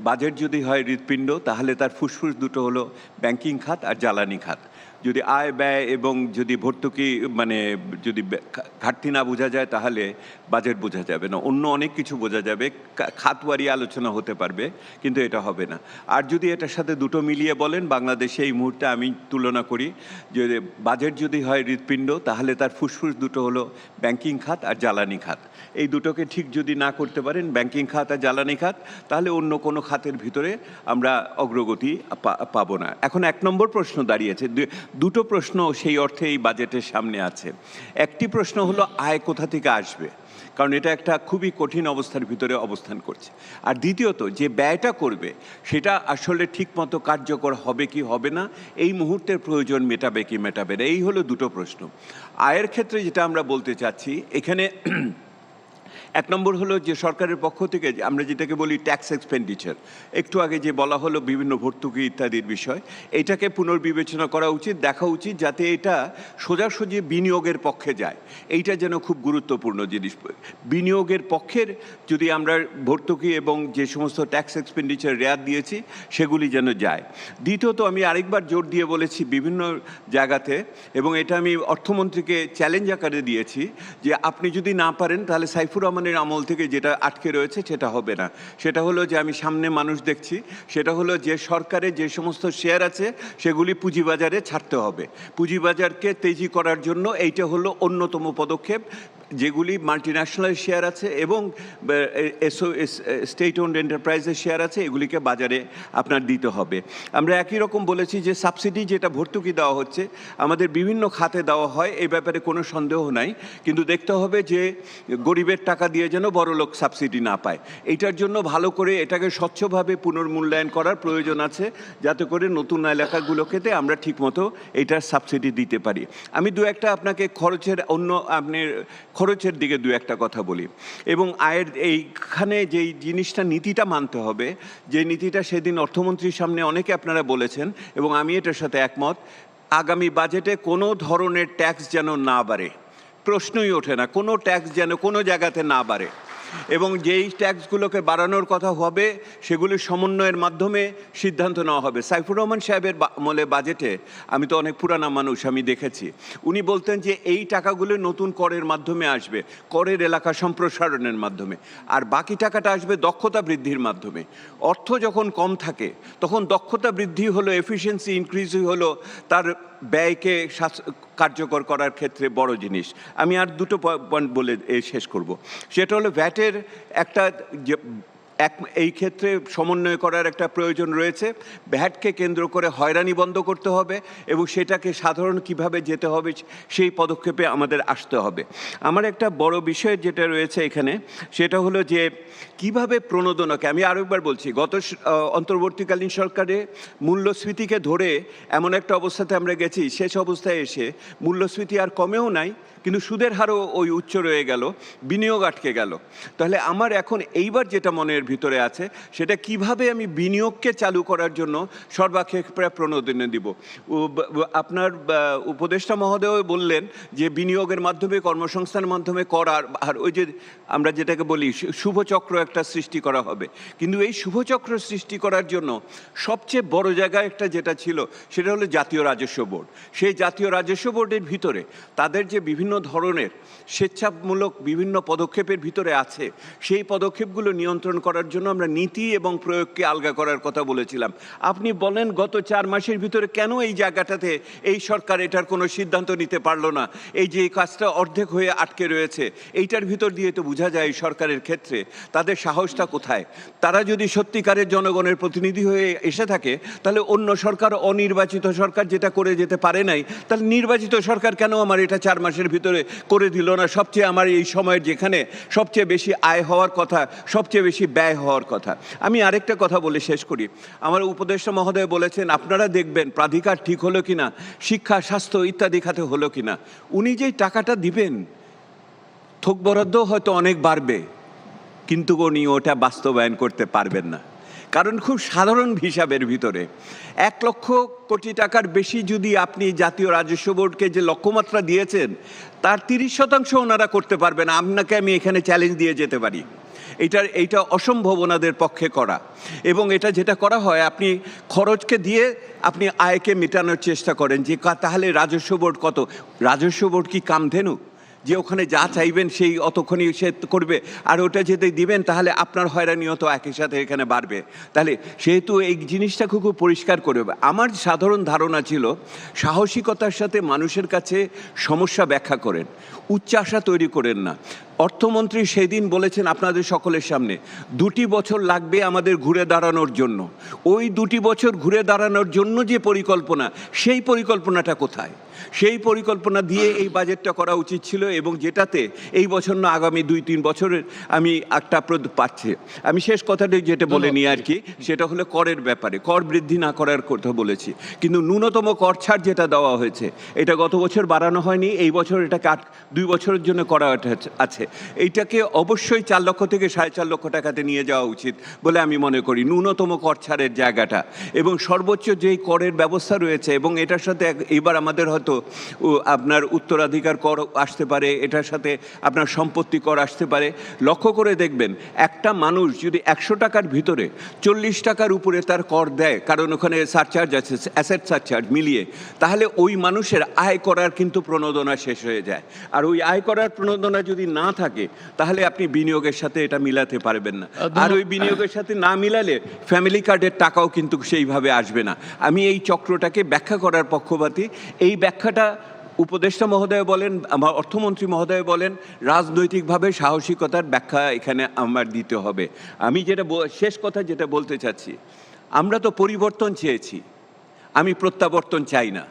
Budget যদি হয় হৃৎপিণ্ড, তাহলে তার ফুসফুস দুটো হলো ব্যাংকিং খাত আর জ্বালানি খাত। যদি আয় ব্যয় এবং যদি ভর্তুকি যদি ঘাটতি না বোঝা যায়, তাহলে বাজেট বোঝা যাবে না। অন্য অনেক কিছু বোঝা যাবে, খাতওয়ারি আলোচনা হতে পারবে, কিন্তু এটা হবে না। আর যদি এটার সাথে দুটো মিলিয়ে বলেন, বাংলাদেশে এই মুহূর্তে আমি তুলনা করি যে বাজেট যদি হয় হৃৎপিণ্ড, তাহলে তার ফুসফুস দুটো হলো ব্যাংকিং খাত আর জ্বালানি খাত। এই দুটোকে ঠিক যদি না করতে পারেন, ব্যাংকিং খাত আর জ্বালানি খাত, তাহলে অন্য কোনো খাতের ভিতরে আমরা অগ্রগতি পাবো না। এখন 1 নম্বর প্রশ্ন দাঁড়িয়েছে, দুটো প্রশ্ন সেই অর্থে এই বাজেটের সামনে আছে। একটি প্রশ্ন হলো আয় কোথা থেকে আসবে, কারণ এটা একটা খুবই কঠিন অবস্থার ভিতরে অবস্থান করছে। আর দ্বিতীয়ত, যে ব্যয়টা করবে সেটা আসলে ঠিকমতো কার্যকর হবে কি হবে না, এই মুহূর্তের প্রয়োজন মেটাবে কি মেটাবে না, এই হলো দুটো প্রশ্ন। আয়ের ক্ষেত্রে যেটা আমরা বলতে চাচ্ছি, এখানে 1 নম্বর হলো যে সরকারের পক্ষ থেকে আমরা যেটাকে বলি ট্যাক্স এক্সপেন্ডিচার, একটু আগে যে বলা হলো বিভিন্ন ভর্তুকি ইত্যাদির বিষয়, এইটাকে পুনর্বিবেচনা করা উচিত, দেখা উচিত যাতে এটা সোজাসুজি বিনিয়োগের পক্ষে যায়। এইটা যেন খুব গুরুত্বপূর্ণ জিনিস। বিনিয়োগের পক্ষের যদি আমরা ভর্তুকি এবং যে সমস্ত ট্যাক্স এক্সপেন্ডিচার রেয়াত দিয়েছি সেগুলি যেন যায়। দ্বিতীয়ত, আমি আরেকবার জোর দিয়ে বলেছি বিভিন্ন জায়গাতে, এবং এটা আমি অর্থমন্ত্রীকে চ্যালেঞ্জ আকারে দিয়েছি, যে আপনি যদি না পারেন তাহলে সাইফুর রহমানের আমল থেকে যেটা আটকে রয়েছে সেটা হবে না। সেটা হলো যে আমি সামনে মানুষ দেখছি, সেটা হলো যে সরকারের যে সমস্ত শেয়ার আছে সেগুলি পুঁজিবাজারে ছাড়তে হবে। পুঁজিবাজারকে তেজি করার জন্য এইটা হলো অন্যতম পদক্ষেপ। যেগুলি মাল্টিন্যাশনাল শেয়ার আছে এবং স্টেট ওন্ড এন্টারপ্রাইজের শেয়ার আছে, এগুলিকে বাজারে আপনার দিতে হবে। আমরা একই রকম বলেছি যে সাবসিডি যেটা ভর্তুকি দেওয়া হচ্ছে আমাদের বিভিন্ন খাতে দেওয়া হয়, এই ব্যাপারে কোনো সন্দেহ নাই, কিন্তু দেখতে হবে যে গরিবের টাকা দিয়ে যেন বড়লোক সাবসিডি না পায়। এইটার জন্য ভালো করে এটাকে স্বচ্ছভাবে পুনর্মূল্যায়ন করার প্রয়োজন আছে, যাতে করে নতুন এলাকাগুলোকেতে আমরা ঠিকমতো এটার সাবসিডি দিতে পারি। আমি দু একটা আপনাকে খরচের দিকে দু একটা কথা বলি। এবং আয়ের এইখানে যেই জিনিসটা নীতিটা মানতে হবে, যে নীতিটা সেদিন অর্থমন্ত্রীর সামনে অনেকে আপনারা বলেছেন এবং আমি এটার সাথে একমত, আগামী বাজেটে কোনো ধরনের ট্যাক্স যেন না বাড়ে, প্রশ্নই ওঠে না, কোনো ট্যাক্স যেন কোনো জায়গাতে না বাড়ে। এবং যেই ট্যাক্সগুলোকে বাড়ানোর কথা হবে সেগুলি সমন্বয়ের মাধ্যমে সিদ্ধান্ত নেওয়া হবে। সাইফুর রহমান সাহেবের আমলে বাজেটে, আমি তো অনেক পুরানা মানুষ, আমি দেখেছি, উনি বলতেন যে এই টাকাগুলো নতুন করের মাধ্যমে আসবে, করের এলাকা সম্প্রসারণের মাধ্যমে, আর বাকি টাকাটা আসবে দক্ষতা বৃদ্ধির মাধ্যমে। অর্থ যখন কম থাকে তখন দক্ষতা বৃদ্ধি হলো, এফিসিয়েন্সি ইনক্রিজই হলো তার ব্যয়কে কার্যকর করার ক্ষেত্রে বড় জিনিস। আমি আর দুটো পয়েন্ট বলে শেষ করব। সেটা হলো ভ্যাটের একটা এই ক্ষেত্রে সমন্বয় করার একটা প্রয়োজন রয়েছে। ভ্যাটকে কেন্দ্র করে হয়রানি বন্ধ করতে হবে এবং সেটাকে সাধারণ কিভাবে যেতে হবে সেই পদক্ষেপে আমাদের আসতে হবে। আমার একটা বড় বিষয় যেটা রয়েছে এখানে, সেটা হলো যে কিভাবে প্রণোদনাকে, আমি আরও একবার বলছি, গত অন্তর্বর্তীকালীন সরকারে মূল্যস্ফীতিকে ধরে এমন একটা অবস্থাতে আমরা গেছি, শেষ অবস্থায় এসে মূল্যস্ফীতি আর কমেও নাই, কিন্তু সুদের হারও ওই উচ্চ রয়ে গেল, বিনিয়োগ আটকে গেল। তাহলে আমার এখন এইবার যেটা মনের ভিতরে আছে, সেটা কিভাবে আমি বিনিয়োগকে চালু করার জন্য সর্বাপেক্ষা প্রণোদনা দিব। আপনার উপদেষ্টা মহোদয় বললেন যে বিনিয়োগের মাধ্যমে, কর্মসংস্থানের মাধ্যমে করার, আর ওই যে আমরা যেটাকে বলি শুভচক্র একটা সৃষ্টি করা হবে। কিন্তু এই শুভচক্র সৃষ্টি করার জন্য সবচেয়ে বড় জায়গায় একটা যেটা ছিল, সেটা হলো জাতীয় রাজস্ব বোর্ড। সেই জাতীয় রাজস্ব বোর্ডের ভিতরে তাদের যে বিভিন্ন ধরনের স্বেচ্ছামূলক বিভিন্ন পদক্ষেপের ভিতরে আছে, সেই পদক্ষেপগুলো নিয়ন্ত্রণ করার জন্য আমরা নীতি এবং প্রয়োগকে আলগা করার কথা বলেছিলাম। আপনি বলেন গত 4 মাসের ভিতরে কেন এই জায়গাটাতে এই সরকার এটার কোনো সিদ্ধান্ত নিতে পারলো না? এই যে এই কাজটা অর্ধেক হয়ে আটকে রয়েছে, এইটার ভিতর দিয়ে তো বোঝা যায় সরকারের ক্ষেত্রে তাদের সাহসটা কোথায়। তারা যদি সত্যিকারের জনগণের প্রতিনিধি হয়ে এসে থাকে, তাহলে অন্য সরকার, অনির্বাচিত সরকার যেটা করে যেতে পারে নাই, তাহলে নির্বাচিত সরকার কেন আমার এটা 4 মাসের ভিতরে করে দিল না? সবচেয়ে আমার এই সময়ের যেখানে সবচেয়ে বেশি আয় হওয়ার কথা, সবচেয়ে বেশি ব্যয় হওয়ার কথা। আমি আরেকটা কথা বলে শেষ করি। আমার উপদেষ্টা মহোদয় বলেছেন আপনারা দেখবেন প্রাধিকার ঠিক হলো কিনা, শিক্ষা, স্বাস্থ্য ইত্যাদি খাতে হলো কিনা। উনি যেই টাকাটা দিবেন, থোক বরাদ্দ হয়তো অনেক বাড়বে, কিন্তু উনি ওটা বাস্তবায়ন করতে পারবেন না। কারণ খুব সাধারণ হিসাবের ভিতরে 1 লক্ষ কোটি টাকার বেশি যদি আপনি জাতীয় রাজস্ব বোর্ডকে যে লক্ষ্যমাত্রা দিয়েছেন, তার 30% ওনারা করতে পারবে না। আপনাকে আমি এখানে চ্যালেঞ্জ দিয়ে যেতে পারি। এইটা অসম্ভব ওনাদের পক্ষে করা। এবং এটা যেটা করা হয়, আপনি খরচকে দিয়ে আপনি আয়কে মেটানোর চেষ্টা করেন, যে তাহলে রাজস্ব বোর্ড কত, রাজস্ব বোর্ড কি কামধেনু যে ওখানে যা চাইবেন সেই অতক্ষণই সে করবে, আর ওটা যদি দিবেন তাহলে আপনার হয়রানিও তো একই সাথে এখানে বাড়বে। তাহলে সেহেতু এই জিনিসটা খুব পরিষ্কার করবে। আমার সাধারণ ধারণা ছিল সাহসিকতার সাথে মানুষের কাছে সমস্যা ব্যাখ্যা করেন, উচ্চাশা তৈরি করেন না। অর্থমন্ত্রী সেদিন বলেছেন আপনাদের সকলের সামনে 2 বছর লাগবে আমাদের ঘুরে দাঁড়ানোর জন্য। ওই 2 বছর ঘুরে দাঁড়ানোর জন্য যে পরিকল্পনা, সেই পরিকল্পনাটা কোথায়? সেই পরিকল্পনা দিয়ে এই বাজেটটা করা উচিত ছিল, এবং যেটাতে এই বছর না আগামী 2-3 বছরের আমি একটা পাচ্ছি। আমি শেষ কথাটি যেটা বলে নিই আর কি, সেটা হলো করের ব্যাপারে। কর বৃদ্ধি না করার কথা বলেছি, কিন্তু ন্যূনতম কর ছাড় যেটা দেওয়া হয়েছে এটা গত বছর বাড়ানো হয়নি, এই বছর এটাকে 2 বছরের জন্য করা আছে। এইটাকে অবশ্যই 4 লক্ষ থেকে 4.5 লক্ষ টাকাতে নিয়ে যাওয়া উচিত বলে আমি মনে করি, ন্যূনতম কর ছাড়ের জায়গাটা। এবং সর্বোচ্চ যেই করের ব্যবস্থা রয়েছে, এবং এটার সাথে এবার আমাদের হয়তো আপনার উত্তরাধিকার কর আসতে পারে, এটার সাথে আপনার সম্পত্তি কর আসতে পারে। লক্ষ্য করে দেখবেন, একটা মানুষ যদি 100 টাকার ভিতরে 40 টাকার উপরে তার কর দেয়, কারণ ওখানে সারচার্জ আছে, অ্যাসেট সারচার্জ মিলিয়ে, তাহলে ওই মানুষের আয় করার কিন্তু প্রণোদনা শেষ হয়ে যায়। আর ওই আয় করার প্রণোদনা যদি না থাকে, তাহলে আপনি বিনিয়োগের সাথে এটা মিলাতে পারবেন না। আর ওই বিনিয়োগের সাথে না মিলালে ফ্যামিলি কার্ডের টাকাও কিন্তু সেইভাবে আসবে না। আমি এই চক্রটাকে ব্যাখ্যা করার পক্ষপাতী। এই ব্যাখ্যাটা উপদেষ্টা মহোদয় বলেন, আমার অর্থমন্ত্রী মহোদয় বলেন, রাজনৈতিকভাবে সাহসিকতার ব্যাখ্যা এখানে আমার দিতে হবে। আমি যেটা শেষ কথা যেটা বলতে চাচ্ছি, আমরা তো পরিবর্তন চেয়েছি, আমি প্রত্যাবর্তন চাই না।